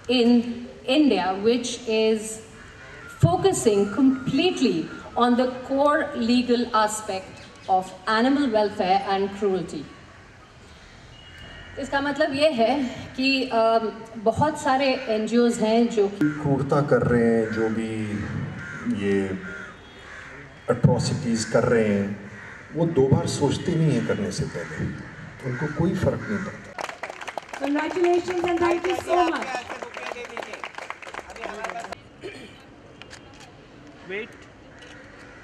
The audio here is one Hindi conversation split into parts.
in India which is focusing completely on the core legal aspect of animal welfare and cruelty. इसका मतलब ये है कि बहुत सारे NGOs हैं जो क्रूरता कर रहे हैं, जो भी ये अट्रॉसिटीज़ कर रहे हैं, वो दो बार सोचते नहीं हैं करने से पहले, तो उनको कोई फर्क नहीं पड़ता। Congratulations and thank you so much. Wait,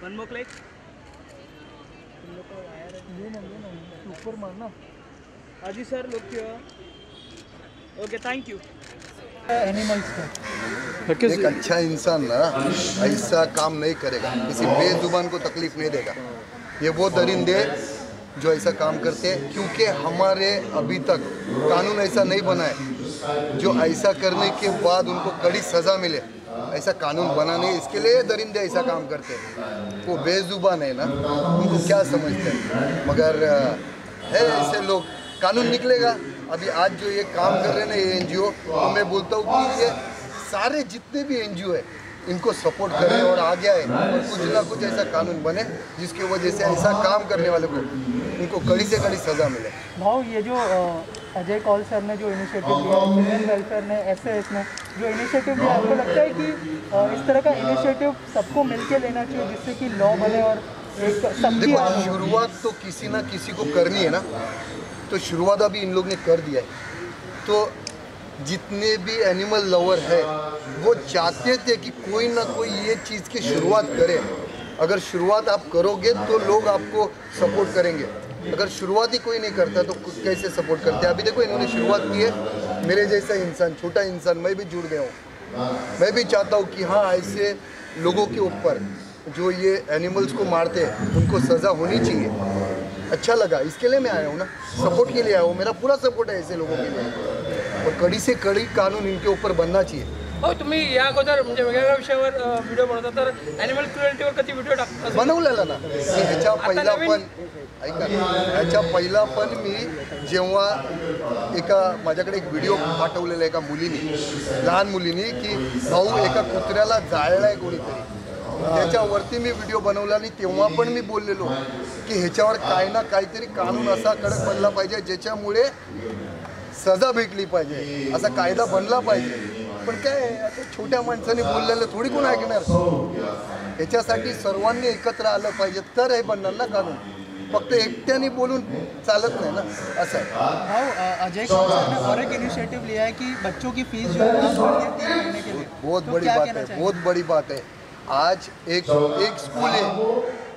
one more click. ऊपर मारना। Aji sir, look here. Okay, thank you. Animals का एक अच्छा इंसान ना ऐसा काम नहीं करेगा, किसी बेजुबान को तकलीफ नहीं देगा। ये वो दरिंदे जो ऐसा काम करते हैं, क्योंकि हमारे अभी तक कानून ऐसा नहीं बना है जो ऐसा करने के बाद उनको कड़ी सज़ा मिले। ऐसा कानून बना नहीं, इसके लिए दरिंदे ऐसा काम करते हैं। वो बेजुबान है ना, उनको क्या समझते हैं, मगर है ऐसे लोग। कानून निकलेगा। अभी आज जो ये काम कर रहे हैं ना ये NGO, तो मैं बोलता हूँ कि ये सारे जितने भी NGO है इनको सपोर्ट करें और आगे आए और कुछ ना कुछ ऐसा कानून बने जिसकी वजह से ऐसा काम करने वाले को उनको कड़ी से कड़ी सज़ा मिले। भाव, ये जो अजय कौल सर ने जो इनिशिएटिव लिया, ह्यूमन वेलफेयर ने, SAS ने जो इनिशिएटिव लिया, आपको लगता है कि इस तरह का इनिशिएटिव सबको मिलके लेना चाहिए जिससे कि लॉ बने और एक सबकी? देखो, शुरुआत तो किसी ना किसी को करनी है ना, तो शुरुआत अभी इन लोग ने कर दिया है। तो जितने भी एनिमल लवर है वो चाहते थे कि कोई ना कोई ये चीज़ की शुरुआत करे। अगर शुरुआत आप करोगे तो लोग आपको सपोर्ट करेंगे, अगर शुरुआत ही कोई नहीं करता तो कैसे सपोर्ट करते? अभी देखो इन्होंने शुरुआत की है, मेरे जैसा इंसान, छोटा इंसान, मैं भी जुड़ गया हूँ। मैं भी चाहता हूँ कि हाँ, ऐसे लोगों के ऊपर जो ये एनिमल्स को मारते हैं उनको सज़ा होनी चाहिए। अच्छा लगा, इसके लिए मैं आया हूँ ना, सपोर्ट के लिए आया हूँ। मेरा पूरा सपोर्ट है ऐसे लोगों के लिए और कड़ी से कड़ी कानून इनके ऊपर बनना चाहिए। हो, तुम्ही या अगोदर म्हणजे वेगवेगळ्या विषयावर व्हिडिओ बनवता, तर ॲनिमल क्रुएल्टीवर कधी व्हिडिओ टाकता? बनवलेला ना मी, ह्याच्या पहिला पण ऐका, ह्याच्या पहिला पण मी जेव्हा एका माझ्याकडे एक व्हिडिओ पाठवलेला एका मुलीने, लहान मुलीने, की भाऊ एका कुत्र्याला जाळलाय कोणीतरी, त्याच्यावरती मी व्हिडिओ बनवला आणि तेव्हा पण मी बोललेलो की ह्याच्यावर काय ना काहीतरी कानून असा कडक बनला पाहिजे ज्याच्यामुळे सजा भेटली पाहिजे, असा कायदा बनला पाहिजे। पण काय आता छोट्या माणसाने बोललेलं थोडी कोण ऐकणार? ह्याच्यासाठी सर्वांनी एकत्र आलं पाहिजे तर हे बनणार ना कानून, फक्त एकट्याने बोलून चालत नहीं ना, ऐसा है। अजय कौल सर ने और एक इनिशिएटिव लिया है कि बच्चों की फीस जो है 3 महीने के लिए। बहुत तो बड़ी बात है, बहुत बड़ी बात है। आज एक स्कूल है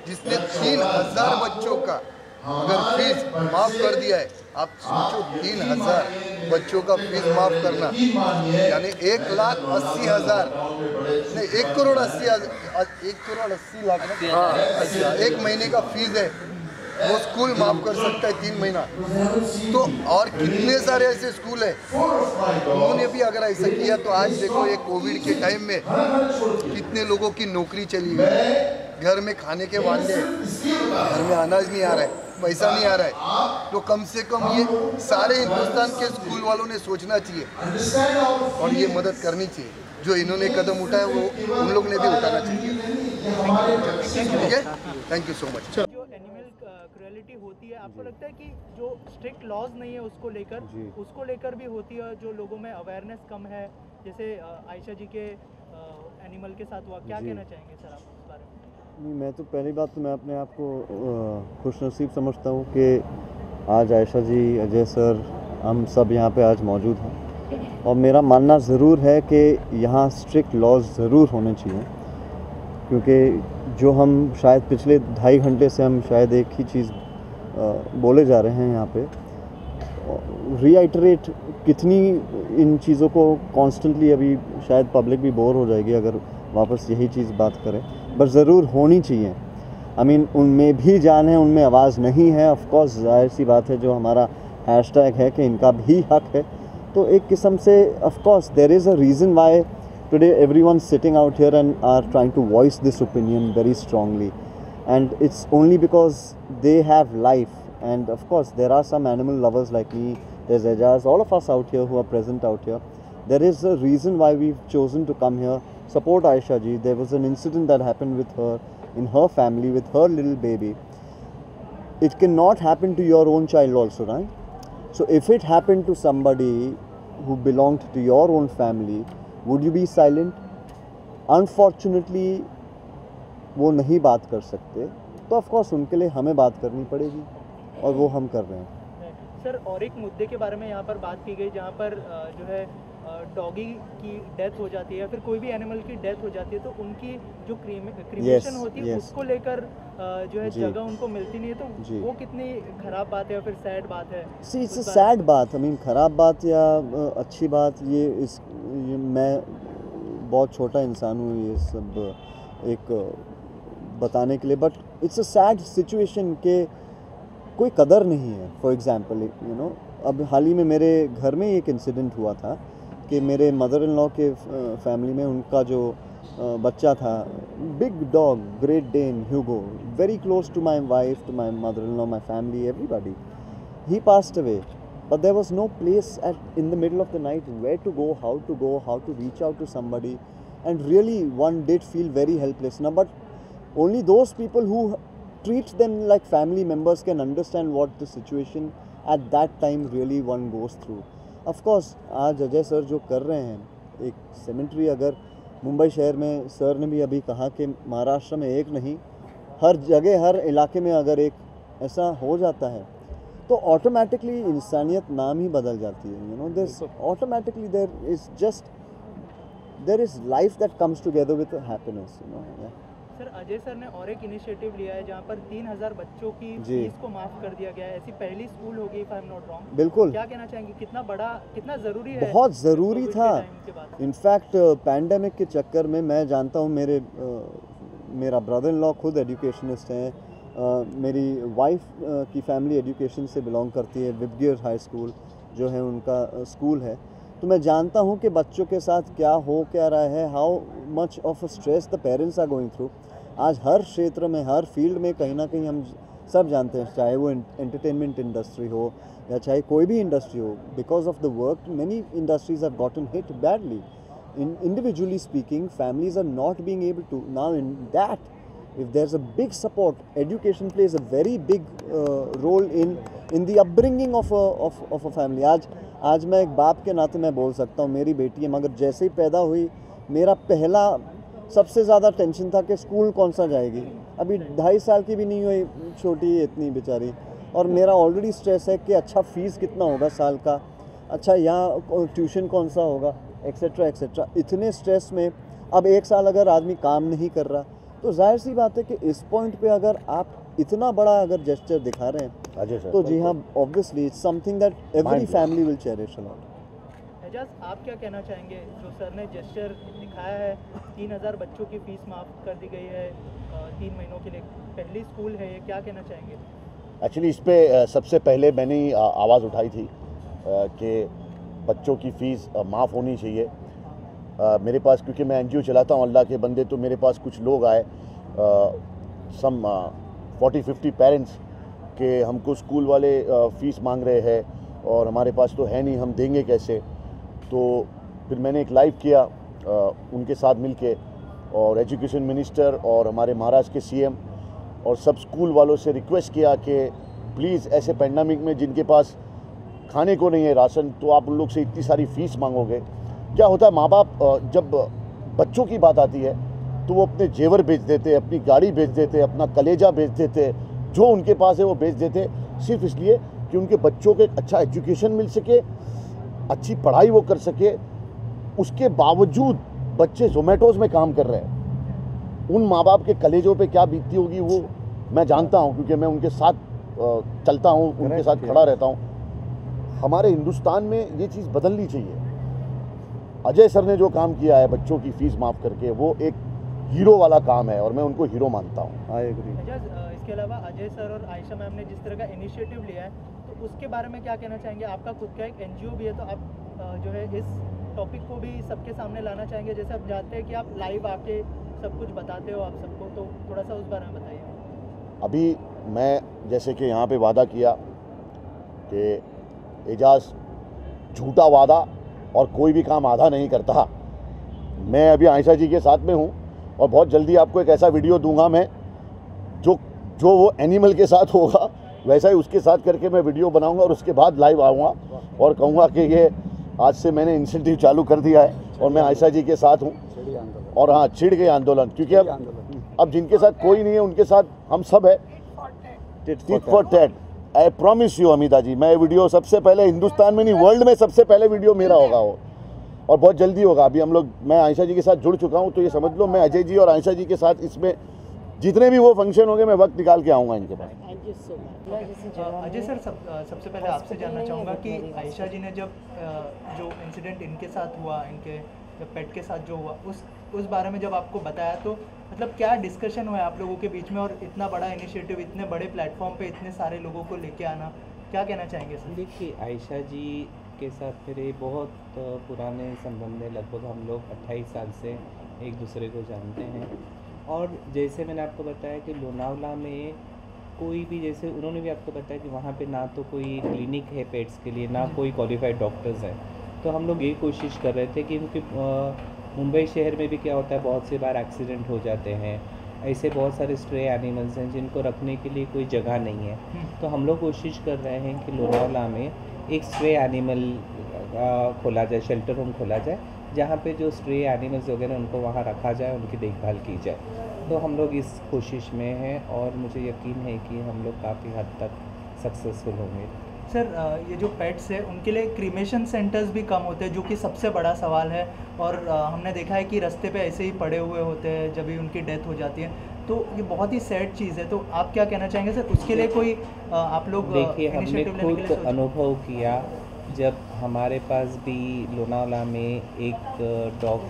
जिसने 3000 बच्चों का अगर फीस माफ़ कर दिया है। आप सोचो 3000 बच्चों का फीस माफ़ करना यानी 1,80,000 नहीं, 1,80,000 लाख, एक महीने का फीस है, वो स्कूल माफ़ कर सकता है 3 महीना। तो और कितने सारे ऐसे स्कूल हैं, उन्होंने भी अगर ऐसा किया तो आज देखो ये कोविड के टाइम में कितने लोगों की नौकरी चली गई, घर में खाने के वांदे, घर में अनाज नहीं आ रहा है, पैसा नहीं आ रहा है। तो कम से कम ये सारे हिंदुस्तान के स्कूल वालों ने सोचना चाहिए और ये मदद करनी चाहिए। जो इन्होंने कदम उठाया वो उन लोग ने भी उठाना चाहिए। ठीक है, थैंक यू सो मच। जो एनिमल क्रुएलिटी होती है, आपको लगता है कि जो स्ट्रिक्ट लॉज नहीं है उसको लेकर भी होती है, जो लोगों में अवेयरनेस कम है, जैसे आयशा जी के एनिमल के साथ हुआ, क्या कहना चाहेंगे सर आप इस बारे में? नहीं, मैं तो पहली बात तो मैं अपने आप को खुशनसीब समझता हूँ कि आज आयशा जी, अजय सर, हम सब यहाँ पे आज मौजूद हैं। और मेरा मानना ज़रूर है कि यहाँ स्ट्रिक्ट लॉज ज़रूर होने चाहिए, क्योंकि जो हम शायद पिछले 2.5 घंटे से हम शायद एक ही चीज़ बोले जा रहे हैं यहाँ पे, रीआइटरेट कितनी इन चीज़ों को कॉन्स्टेंटली, अभी शायद पब्लिक भी बोर हो जाएगी अगर वापस यही चीज़ बात करें, बट ज़रूर होनी चाहिए। आई मीन उनमें भी जान है, उनमें आवाज़ नहीं है, ऑफ कोर्स जाहिर सी बात है, जो हमारा हैशटैग है कि इनका भी हक है। तो एक किस्म से of course there is a reason why today everyone sitting out here and are trying to voice this opinion very strongly, and it's only because they have life, and of course there are some animal lovers like me, there's Ejaz, all of us out here who are present out here, There is a reason why we've chosen to come here, support Aisha ji. There was an incident that happened with her in her family with her little baby. It cannot happen to your own child also, right? So if it happened to somebody who belonged to your own family, would you be silent? Unfortunately वो नहीं बात कर सकते, तो ऑफ कोर्स उनके लिए हमें बात करनी पड़ेगी और वो हम कर रहे हैं। सर, और एक मुद्दे के बारे में यहाँ पर बात की गई जहाँ पर जो है डॉगी की डेथ हो जाती है या फिर कोई भी एनिमल की डेथ हो जाती है, तो उनकी जो क्रीमेशन होती है उसको लेकर जो है जगह उनको मिलती नहीं है, तो वो कितनी खराब बात है या फिर सैड बात है? सी इट्स अ सैड बात, आई मीन खराब बात या अच्छी बात, ये मैं बहुत छोटा इंसान हूँ ये सब एक बताने के लिए, but it's a sad situation के कोई कदर नहीं है। फॉर एग्जांपल यू नो, अब हाल ही में मेरे घर में एक इंसिडेंट हुआ था कि मेरे मदर इन लॉ के फैमिली में उनका जो बच्चा था, big dog, great Dane Hugo, very close to my wife, to my mother in law, my family, everybody, he passed away, but there was no place in the middle of the night where to go, how to reach out to somebody, and really one did feel very helpless. Now, but only those people who treat them like family members can understand what the situation at that time really one goes through. Of course, आज अजय सर जो कर रहे हैं, एक सेमेंट्री अगर मुंबई शहर में, सर ने भी अभी कहा कि महाराष्ट्र में एक नहीं, हर जगह हर इलाके में अगर एक ऐसा हो जाता है तो ऑटोमेटिकली इंसानियत नाम ही बदल जाती है। You know, this automatically there is life that comes together with happiness, you know. Sir, Ajay sir ने और एक इनिशिएटिव लिया है जहाँ पर 3000 बच्चों की फीस को माफ कर दिया गया है, ऐसी पहली स्कूल होगी if I am not wrong. बिल्कुल, क्या कहना चाहेंगे, कितना बड़ा, कितना ज़रूरी है? बहुत ज़रूरी था। इनफैक्ट पैंडेमिक के चक्कर में मैं जानता हूँ, मेरा ब्रदर इन लॉ खुद एजुकेशनिस्ट हैं, मेरी वाइफ की फैमिली एजुकेशन से बिलोंग करती है, विबगियर हाई स्कूल जो है उनका स्कूल है, तो मैं जानता हूँ कि बच्चों के साथ क्या रहा है, how much of a stress the parents are going through. आज हर क्षेत्र में, हर फील्ड में कहीं ना कहीं हम सब जानते हैं, चाहे वो एंटरटेनमेंट इंडस्ट्री हो या चाहे कोई भी इंडस्ट्री हो, because of the work many industries have gotten hit badly. Individually speaking, families are not being able to, now in that, if there's a big support, education plays a very big role in the upbringing of a family. आज मैं एक बाप के नाते मैं बोल सकता हूँ, मेरी बेटी है, मगर जैसे ही पैदा हुई मेरा पहला सबसे ज़्यादा टेंशन था कि स्कूल कौन सा जाएगी। अभी 2.5 साल की भी नहीं हुई, छोटी इतनी बेचारी, और मेरा ऑलरेडी स्ट्रेस है कि अच्छा फीस कितना होगा साल का, अच्छा यहाँ ट्यूशन कौन सा होगा, एक्सेट्रा एक्सेट्रा। इतने स्ट्रेस में अब 1 साल अगर आदमी काम नहीं कर रहा, तो जाहिर सी बात है कि इस पॉइंट पे अगर आप इतना बड़ा अगर जेस्चर दिखा रहे हैं, तो जी हाँ, obviously it's something that every family will cherish a lot. Ejaz, आप क्या कहना चाहेंगे, जो सर ने जेस्चर दिखाया है, 3000 बच्चों की फीस माफ़ कर दी गई है 3 महीनों के लिए, पहली स्कूल है ये, क्या कहना चाहेंगे? एक्चुअली इस पे सबसे पहले मैंने ही आवाज़ उठाई थी कि बच्चों की फ़ीस माफ़ होनी चाहिए। मेरे पास, क्योंकि मैं एनजीओ चलाता हूँ अल्लाह के बंदे, तो मेरे पास कुछ लोग आए, सम 40-50 पेरेंट्स, कि हमको स्कूल वाले फ़ीस मांग रहे हैं और हमारे पास तो है नहीं, हम देंगे कैसे। तो फिर मैंने एक लाइव किया उनके साथ मिलके, और एजुकेशन मिनिस्टर और हमारे महाराष्ट्र के सीएम और सब स्कूल वालों से रिक्वेस्ट किया कि प्लीज़ ऐसे पैंडेमिक में जिनके पास खाने को नहीं है राशन, तो आप उन लोग से इतनी सारी फ़ीस मांगोगे। क्या होता है, माँ बाप जब बच्चों की बात आती है तो वो अपने जेवर बेच देते, अपनी गाड़ी बेच देते, अपना कलेजा बेच देते, जो उनके पास है वो बेच देते, सिर्फ इसलिए कि उनके बच्चों को एक अच्छा एजुकेशन मिल सके, अच्छी पढ़ाई वो कर सके। उसके बावजूद बच्चे जोमेटोज़ में काम कर रहे हैं। उन माँ बाप के कलेजों पे क्या बीतती होगी वो मैं जानता हूँ, क्योंकि मैं उनके साथ चलता हूँ, उनके साथ खड़ा रहता हूँ। हमारे हिंदुस्तान में ये चीज़ बदलनी चाहिए। अजय सर ने जो काम किया है बच्चों की फ़ीस माफ़ करके, वो एक हीरो वाला काम है और मैं उनको हीरो मानता हूँ। I agree. इसके अलावा अजय सर और आयशा मैम ने जिस तरह का इनिशिएटिव लिया है, तो उसके बारे में क्या कहना चाहेंगे? आपका खुद का एक एनजीओ भी है, तो आप जो है इस टॉपिक को भी सबके सामने लाना चाहेंगे? जैसे आप जानते हैं कि आप लाइव आके सब कुछ बताते हो आप सबको, तो थोड़ा सा उस बारे में बताइए। अभी मैं जैसे कि यहाँ पे वादा किया कि एजाज झूठा वादा और कोई भी काम आधा नहीं करता। मैं अभी आयशा जी के साथ में हूँ और बहुत जल्दी आपको एक ऐसा वीडियो दूंगा मैं जो वो एनिमल के साथ होगा वैसा ही उसके साथ करके मैं वीडियो बनाऊंगा और उसके बाद लाइव आऊँगा और कहूँगा कि ये आज से मैंने इंसेंटिव चालू कर दिया है और मैं आयशा जी के साथ हूँ। और हाँ, छिड़ गए आंदोलन, क्योंकि अब जिनके साथ कोई नहीं है उनके साथ हम सब है। Tit for tat. I promise you Amita ji, मैं वीडियो सबसे पहले हिंदुस्तान में नहीं वर्ल्ड में सबसे पहले वीडियो मेरा होगा वो, और बहुत जल्दी होगा। अभी हम लोग, मैं आयशा जी के साथ जुड़ चुका हूँ, तो ये समझ लो मैं अजय जी और आयशा जी के साथ इसमें जितने भी वो फंक्शन होंगे मैं वक्त निकाल के आऊँगा इनके पास। अजय सर, सबसे पहले आपसे जानना चाहूँगा कि आयशा जी ने जब जो इंसिडेंट इनके साथ हुआ, इनके पेट के साथ जो हुआ, उस बारे में जब आपको बताया तो मतलब क्या डिस्कशन हुआ आप लोगों के बीच में, और इतना बड़ा इनिशिएटिव इतने बड़े प्लेटफॉर्म पे इतने सारे लोगों को लेके आना, क्या कहना चाहेंगे सर? देखिए, आयशा जी के साथ मेरे बहुत पुराने संबंध है। लगभग हम लोग 28 साल से एक दूसरे को जानते हैं। और जैसे मैंने आपको बताया कि लोनावला में कोई भी, जैसे उन्होंने भी आपको बताया कि वहाँ पे ना तो कोई क्लिनिक है पेट्स के लिए, ना कोई क्वालिफाइड डॉक्टर्स हैं। तो हम लोग ये कोशिश कर रहे थे कि क्योंकि मुंबई शहर में भी क्या होता है, बहुत सी बार एक्सीडेंट हो जाते हैं, ऐसे बहुत सारे स्ट्रे एनिमल्स हैं जिनको रखने के लिए कोई जगह नहीं है। तो हम लोग कोशिश कर रहे हैं कि लोनावला में एक स्ट्रे एनिमल खोला जाए, शेल्टर होम खोला जाए, जहाँ पे जो स्ट्रे एनिमल्स वगैरह उनको वहाँ रखा जाए, उनकी देखभाल की जाए। तो हम लोग इस कोशिश में हैं और मुझे यकीन है कि हम लोग काफ़ी हद तक सक्सेसफुल होंगे। सर, ये जो पेट्स है उनके लिए क्रीमेशन सेंटर्स भी कम होते हैं, जो कि सबसे बड़ा सवाल है। और हमने देखा है कि रास्ते पे ऐसे ही पड़े हुए होते हैं जब भी उनकी डेथ हो जाती है, तो ये बहुत ही सैड चीज़ है। तो आप क्या कहना चाहेंगे सर, उसके लिए कोई आप लोग? देखिए, हमने खुद अनुभव किया जब हमारे पास भी लोनावला में एक डॉग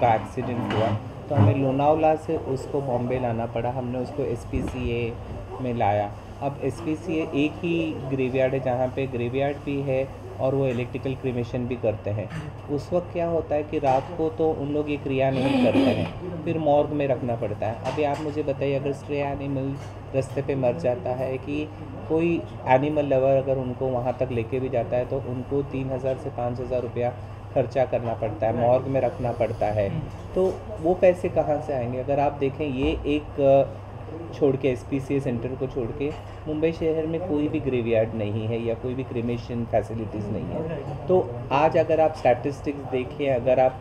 का एक्सीडेंट हुआ, तो हमें लोनावला से उसको बॉम्बे लाना पड़ा। हमने उसको SPCA में लाया। अब SPCA एक ही ग्रेवयार्ड है जहाँ पे ग्रेवयार्ड भी है और वो इलेक्ट्रिकल क्रीमेशन भी करते हैं। उस वक्त क्या होता है कि रात को तो उन लोग ये क्रिया नहीं करते हैं, फिर मॉर्ग में रखना पड़ता है। अभी आप मुझे बताइए, अगर स्ट्रे एनिमल रास्ते पे मर जाता है, कि कोई एनिमल लवर अगर उनको वहाँ तक लेके भी जाता है, तो उनको 3000 से 5000 रुपया खर्चा करना पड़ता है, मॉर्ग में रखना पड़ता है। तो वो पैसे कहाँ से आएंगे? अगर आप देखें, ये एक छोड़ के SPCA सेंटर को छोड़ के मुंबई शहर में कोई भी ग्रेवयार्ड नहीं है या कोई भी क्रीमेशन फैसिलिटीज़ नहीं है। तो आज अगर आप स्टैटिस्टिक्स देखें, अगर आप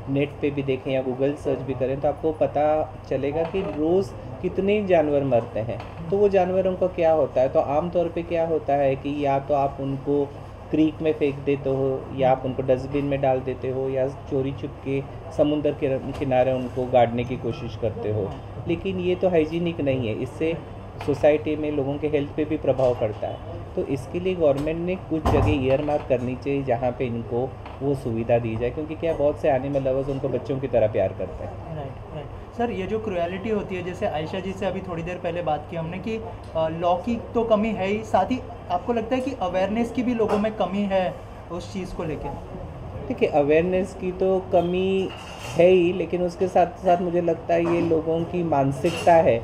नेट पे भी देखें या गूगल सर्च भी करें, तो आपको पता चलेगा कि रोज़ कितने जानवर मरते हैं। तो वो जानवरों का क्या होता है? तो आमतौर पे क्या होता है कि या तो आप उनको क्रीक में फेंक देते हो, या आप उनको डस्टबिन में डाल देते हो, या चोरी छुप के समुंदर के किनारे उनको गाड़ने की कोशिश करते हो। लेकिन ये तो हाइजीनिक नहीं है, इससे सोसाइटी में लोगों के हेल्थ पे भी प्रभाव पड़ता है। तो इसके लिए गवर्नमेंट ने कुछ जगह ईयर मार्क करनी चाहिए जहाँ पे इनको वो सुविधा दी जाए, क्योंकि क्या बहुत से एनिमल लवर्स उनको बच्चों की तरह प्यार करते हैं। राइट। सर, ये जो क्रुएलिटी होती है, जैसे आयशा जी से अभी थोड़ी देर पहले बात की हमने कि लॉ की तो कमी है ही, साथ ही आपको लगता है कि अवेयरनेस की भी लोगों में कमी है उस चीज़ को लेकर? देखिए, अवेयरनेस की तो कमी है ही, लेकिन उसके साथ साथ मुझे लगता है ये लोगों की मानसिकता है।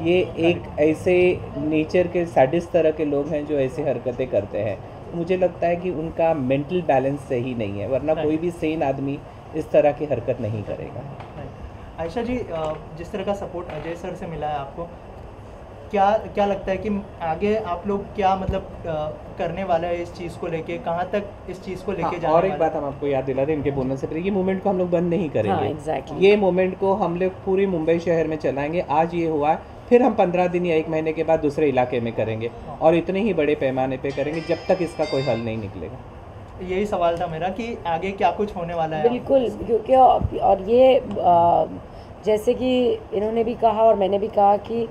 ये एक ऐसे नेचर के सैडिस्ट तरह के लोग हैं जो ऐसी हरकतें करते हैं। मुझे लगता है कि उनका मेंटल बैलेंस सही नहीं है, वरना कोई भी सेन आदमी इस तरह की हरकत नहीं करेगा। आयशा जी, जिस तरह का सपोर्ट अजय सर से मिला है आपको, क्या लगता है कि आगे आप लोग क्या मतलब करने वाला है इस चीज़ को लेके, कहाँ तक इस चीज़ को लेके जाने? और एक बात हम आपको याद दिला दें, इनके बोलने से पहले, ये मूवमेंट को हम लोग बंद नहीं करेंगे। हाँ, exactly. ये मूवमेंट को हम लोग पूरी मुंबई शहर में चलाएंगे। आज ये हुआ, फिर हम 15 दिन या 1 महीने के बाद दूसरे इलाके में करेंगे, और इतने ही बड़े पैमाने पे करेंगे जब तक इसका कोई हल नहीं निकलेगा। यही सवाल था मेरा कि आगे क्या कुछ होने वाला है? बिल्कुल, क्योंकि और ये जैसे कि इन्होंने भी कहा और मैंने भी कहा कि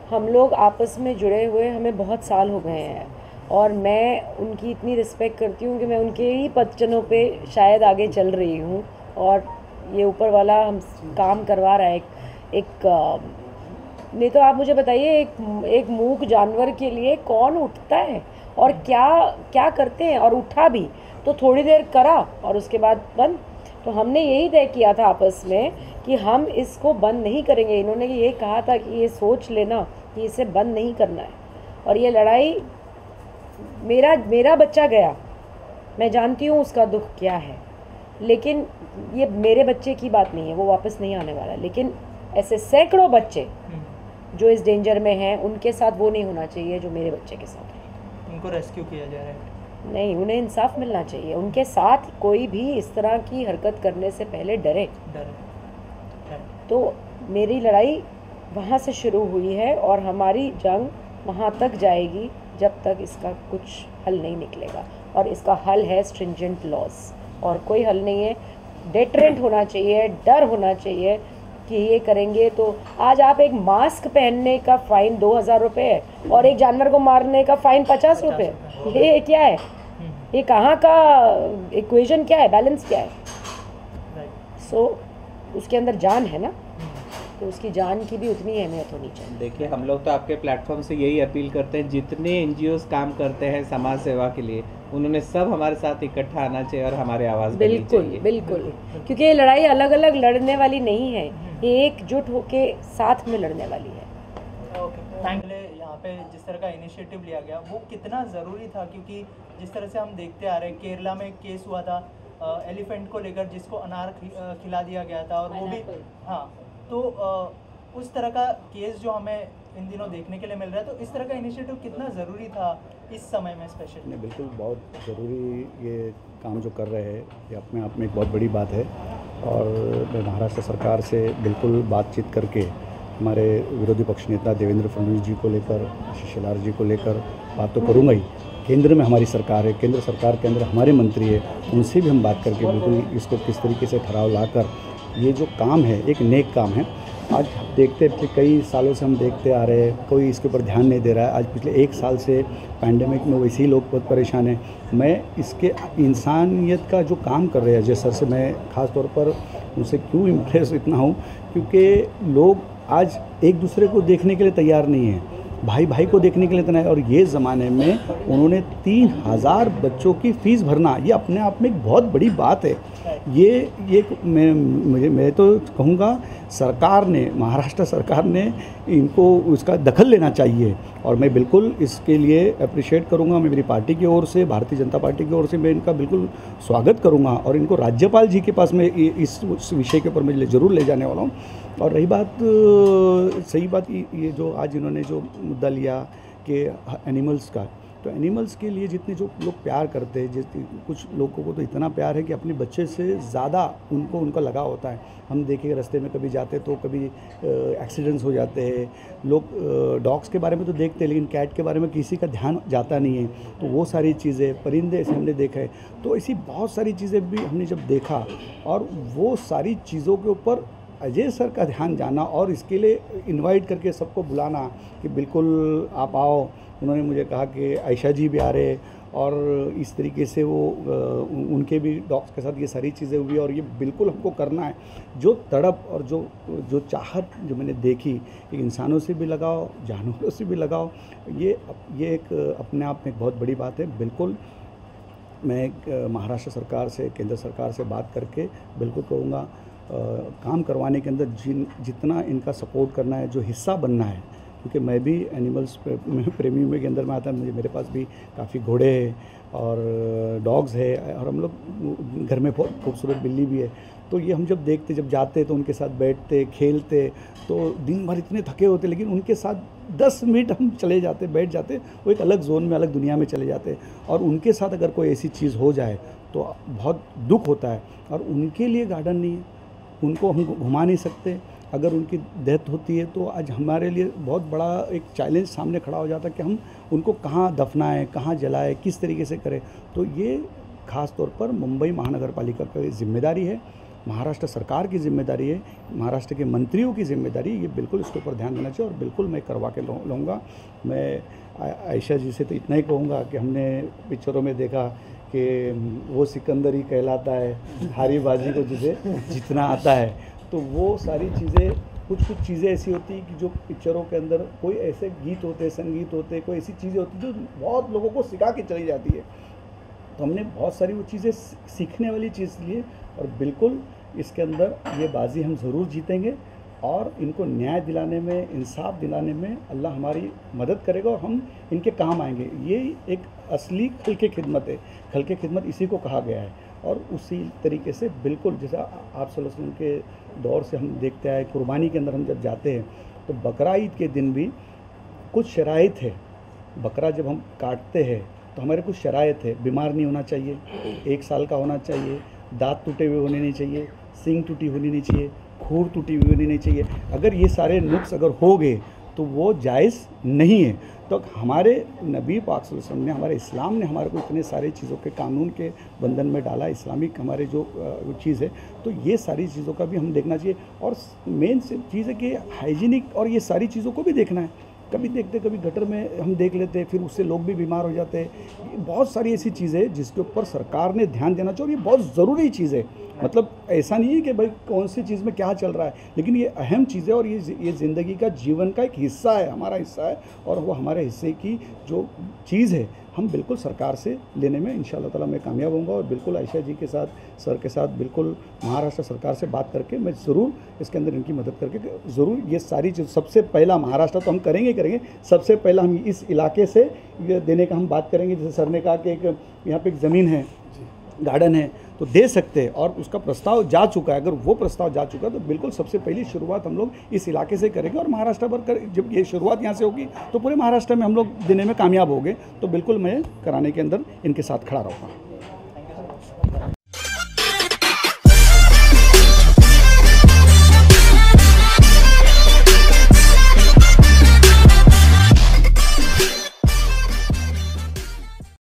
हम लोग आपस में जुड़े हुए हमें बहुत साल हो गए हैं, और मैं उनकी इतनी रिस्पेक्ट करती हूँ कि मैं उनके ही पदचनों पे शायद आगे चल रही हूँ, और ये ऊपर वाला हम काम करवा रहा है। एक नहीं तो आप मुझे बताइए, एक मूक जानवर के लिए कौन उठता है और क्या करते हैं, और उठा भी तो थोड़ी देर करा और उसके बाद बंद। तो हमने यही तय किया था आपस में कि हम इसको बंद नहीं करेंगे। इन्होंने ये कहा था कि ये सोच लेना कि इसे बंद नहीं करना है, और ये लड़ाई मेरा बच्चा गया, मैं जानती हूँ उसका दुख क्या है, लेकिन ये मेरे बच्चे की बात नहीं है, वो वापस नहीं आने वाला। लेकिन ऐसे सैकड़ों बच्चे जो इस डेंजर में हैं, उनके साथ वो नहीं होना चाहिए जो मेरे बच्चे के साथ है। उनको रेस्क्यू किया जा रहा है? नहीं, उन्हें इंसाफ मिलना चाहिए। उनके साथ कोई भी इस तरह की हरकत करने से पहले डरे। तो मेरी लड़ाई वहाँ से शुरू हुई है और हमारी जंग वहाँ तक जाएगी जब तक इसका कुछ हल नहीं निकलेगा। और इसका हल है स्ट्रिंजेंट लॉज, और कोई हल नहीं है। डेटरेंट होना चाहिए, डर होना चाहिए कि ये करेंगे तो। आज आप एक मास्क पहनने का फ़ाइन 2000 रुपये है और एक जानवर को मारने का फ़ाइन 50 रुपये। ये क्या है? ये कहाँ का इक्वेशन क्या है, बैलेंस क्या है? सो उसके अंदर जान है ना, तो उसकी जान की भी उतनी अहमियत होनी चाहिए। देखिए, हम लोग तो आपके प्लेटफॉर्म से यही अपील करते हैं, जितने NGOs काम करते हैं समाज सेवा के लिए, उन्होंने सब हमारे साथ इकट्ठा आना चाहिए और हमारे आवाज़ बननी चाहिए। बिल्कुल, क्योंकि ये लड़ाई अलग अलग लड़ने वाली नहीं है, ये एकजुट होके साथ में लड़ने वाली है। Okay, thank you. यहाँ पे जिस तरह का इनिशिएटिव लिया गया वो कितना ज़रूरी था, क्योंकि जिस तरह से हम देखते आ रहे हैं, केरला में एक केस हुआ था एलिफेंट को लेकर, जिसको अनार खिला दिया गया था, और वो भी हाँ, तो उस तरह का केस जो हमें इन दिनों देखने के लिए मिल रहा है, तो इस तरह का इनिशिएटिव कितना ज़रूरी था इस समय में स्पेशली? नहीं, बिल्कुल बहुत ज़रूरी ये काम जो कर रहे हैं, ये अपने आप में एक बहुत बड़ी बात है। और मैं महाराष्ट्र सरकार से बिल्कुल बातचीत करके हमारे विरोधी पक्ष नेता देवेंद्र फडणवीस जी को लेकर, आशीष शेलार जी को लेकर बात तो करूँगा ही। केंद्र में हमारी सरकार है, केंद्र सरकार के अंदर हमारे मंत्री है, उनसे भी हम बात करके बिल्कुल इसको किस तरीके से ठहराव लाकर ये जो काम है एक नेक काम है। आज देखते पिछले कई सालों से हम देखते आ रहे हैं, कोई इसके ऊपर ध्यान नहीं दे रहा है। आज पिछले 1 साल से पैंडेमिक में वैसे ही लोग बहुत परेशान हैं। मैं इसके इंसानियत का जो काम कर रहे हैं अजय सर से मैं ख़ास तौर पर उनसे क्यों इम्प्रेस इतना हूँ, क्योंकि लोग आज एक दूसरे को देखने के लिए तैयार नहीं हैं, भाई भाई को देखने के लिए तैयार। और ये ज़माने में उन्होंने 3000 बच्चों की फ़ीस भरना, ये अपने आप में एक बहुत बड़ी बात है। ये मैं तो कहूँगा सरकार ने, महाराष्ट्र सरकार ने इनको उसका दखल लेना चाहिए। और मैं बिल्कुल इसके लिए अप्रिशिएट करूँगा। मैं मेरी पार्टी की ओर से, भारतीय जनता पार्टी की ओर से मैं इनका बिल्कुल स्वागत करूँगा और इनको राज्यपाल जी के पास में इस विषय के ऊपर मैं ज़रूर ले जाने वाला हूँ। और रही बात, सही बात, ये जो आज इन्होंने जो मुद्दा लिया कि एनिमल्स का, तो एनिमल्स के लिए जितने जो लोग प्यार करते हैं, कुछ लोगों को तो इतना प्यार है कि अपने बच्चे से ज़्यादा उनका लगाव होता है। हम देखेंगे रास्ते में कभी जाते तो कभी एक्सीडेंट्स हो जाते हैं। लोग डॉग्स के बारे में तो देखते हैं, लेकिन कैट के बारे में किसी का ध्यान जाता नहीं है। तो वो सारी चीज़ें, परिंदे ऐसे हमने देखा है। तो ऐसी बहुत सारी चीज़ें भी हमने जब देखा, और वो सारी चीज़ों के ऊपर अजय सर का ध्यान जाना और इसके लिए इनवाइट करके सबको बुलाना कि बिल्कुल आप आओ। उन्होंने मुझे कहा कि आयशा जी भी आ रहे, और इस तरीके से वो उनके भी डॉग्स के साथ ये सारी चीज़ें हुई। और ये बिल्कुल हमको करना है। जो तड़प और जो चाहत जो मैंने देखी कि इंसानों से भी लगाओ, जानवरों से भी लगाओ, ये एक अपने आप में एक बहुत बड़ी बात है। बिल्कुल मैं महाराष्ट्र सरकार से, केंद्र सरकार से बात करके बिल्कुल कहूँगा काम करवाने के अंदर जितना इनका सपोर्ट करना है, जो हिस्सा बनना है, क्योंकि मैं भी एनिमल्स प्रेमी में के अंदर में आता है। मेरे पास भी काफ़ी घोड़े हैं और डॉग्स है, और हम लोग घर में बहुत खूबसूरत बिल्ली भी है। तो ये हम जब देखते, जब जाते तो उनके साथ बैठते, खेलते, तो दिन भर इतने थके होते, लेकिन उनके साथ 10 मिनट हम चले जाते, बैठ जाते, वो एक अलग जोन में, अलग दुनिया में चले जाते। और उनके साथ अगर कोई ऐसी चीज़ हो जाए तो बहुत दुख होता है। और उनके लिए गार्डन नहीं है, उनको हम घुमा नहीं सकते। अगर उनकी डेथ होती है तो आज हमारे लिए बहुत बड़ा एक चैलेंज सामने खड़ा हो जाता है कि हम उनको कहाँ दफनाएं, कहाँ जलाएं, किस तरीके से करें। तो ये ख़ास तौर पर मुंबई महानगर पालिका की जिम्मेदारी है, महाराष्ट्र सरकार की जिम्मेदारी है, महाराष्ट्र के मंत्रियों की जिम्मेदारी। ये बिल्कुल इसके ऊपर ध्यान देना चाहिए और बिल्कुल मैं करवा के लूँगा। मैं आयशा जी से तो इतना ही कहूँगा कि हमने पिक्चरों में देखा कि वो सिकंदर ही कहलाता है, हारी बाजी को जिसे जितना आता है। तो वो सारी चीज़ें, कुछ चीज़ें ऐसी होती हैं कि जो पिक्चरों के अंदर कोई ऐसे गीत होते, संगीत होते, कोई ऐसी चीज़ें होती जो बहुत लोगों को सिखा के चली जाती है। तो हमने बहुत सारी वो चीज़ें सीखने वाली चीज़ लिए, और बिल्कुल इसके अंदर ये बाजी हम ज़रूर जीतेंगे। और इनको न्याय दिलाने में, इंसाफ दिलाने में अल्लाह हमारी मदद करेगा और हम इनके काम आएंगे। ये एक असली खल के खिदमत है, खल के खिदमत इसी को कहा गया है। और उसी तरीके से बिल्कुल जैसा आप सल्लल्लाहु अलैहि वसल्लम के दौर से हम देखते आए, कुर्बानी के अंदर हम जब जाते हैं तो बकरा ईद के दिन भी कुछ शराइत है। बकरा जब हम काटते हैं तो हमारे कुछ शराइत है, बीमार नहीं होना चाहिए, 1 साल का होना चाहिए, दांत टूटे हुए होने नहीं चाहिए, सींग टूटी होनी नहीं चाहिए, खूर टूटी हुई होनी नहीं चाहिए। अगर ये सारे नुक्स अगर हो गए तो वो जायज़ नहीं है। तो हमारे नबी पाक सल्लल्लाहु अलैहि वसल्लम ने, हमारे इस्लाम ने हमारे को इतने सारे चीज़ों के कानून के बंधन में डाला, इस्लामिक हमारे जो चीज़ है, तो ये सारी चीज़ों का भी हम देखना चाहिए। और मेन चीज़ है कि हाइजीनिक और ये सारी चीज़ों को भी देखना है। कभी देखते, कभी गटर में हम देख लेते हैं, फिर उससे लोग भी बीमार हो जाते हैं। बहुत सारी ऐसी चीज़ें हैं जिसके ऊपर सरकार ने ध्यान देना चाहिए और ये बहुत ज़रूरी चीज़ है। मतलब ऐसा नहीं है कि भाई कौन सी चीज़ में क्या चल रहा है, लेकिन ये अहम चीज़ है और ये ज़िंदगी का, जीवन का एक हिस्सा है, हमारा हिस्सा है। और वो हमारे हिस्से की जो चीज़ है हम बिल्कुल सरकार से लेने में इंशाअल्लाह ताला मैं कामयाब होऊंगा। और बिल्कुल आयशा जी के साथ, सर के साथ बिल्कुल महाराष्ट्र सरकार से बात करके मैं ज़रूर इसके अंदर इनकी मदद करके ज़रूर ये सारी चीज़, सबसे पहला महाराष्ट्र तो हम करेंगे, सबसे पहला हम इस इलाके से ये देने का हम बात करेंगे। जैसे सर ने कहा कि एक यहाँ पे एक ज़मीन है, गार्डन है, तो दे सकते हैं और उसका प्रस्ताव जा चुका है। अगर वो प्रस्ताव जा चुका है तो बिल्कुल सबसे पहली शुरुआत हम लोग इस इलाके से करेंगे और महाराष्ट्र भर जब ये शुरुआत यहाँ से होगी तो पूरे महाराष्ट्र में हम लोग देने में कामयाब होंगे। तो बिल्कुल मैं कराने के अंदर इनके साथ खड़ा रहूँगा।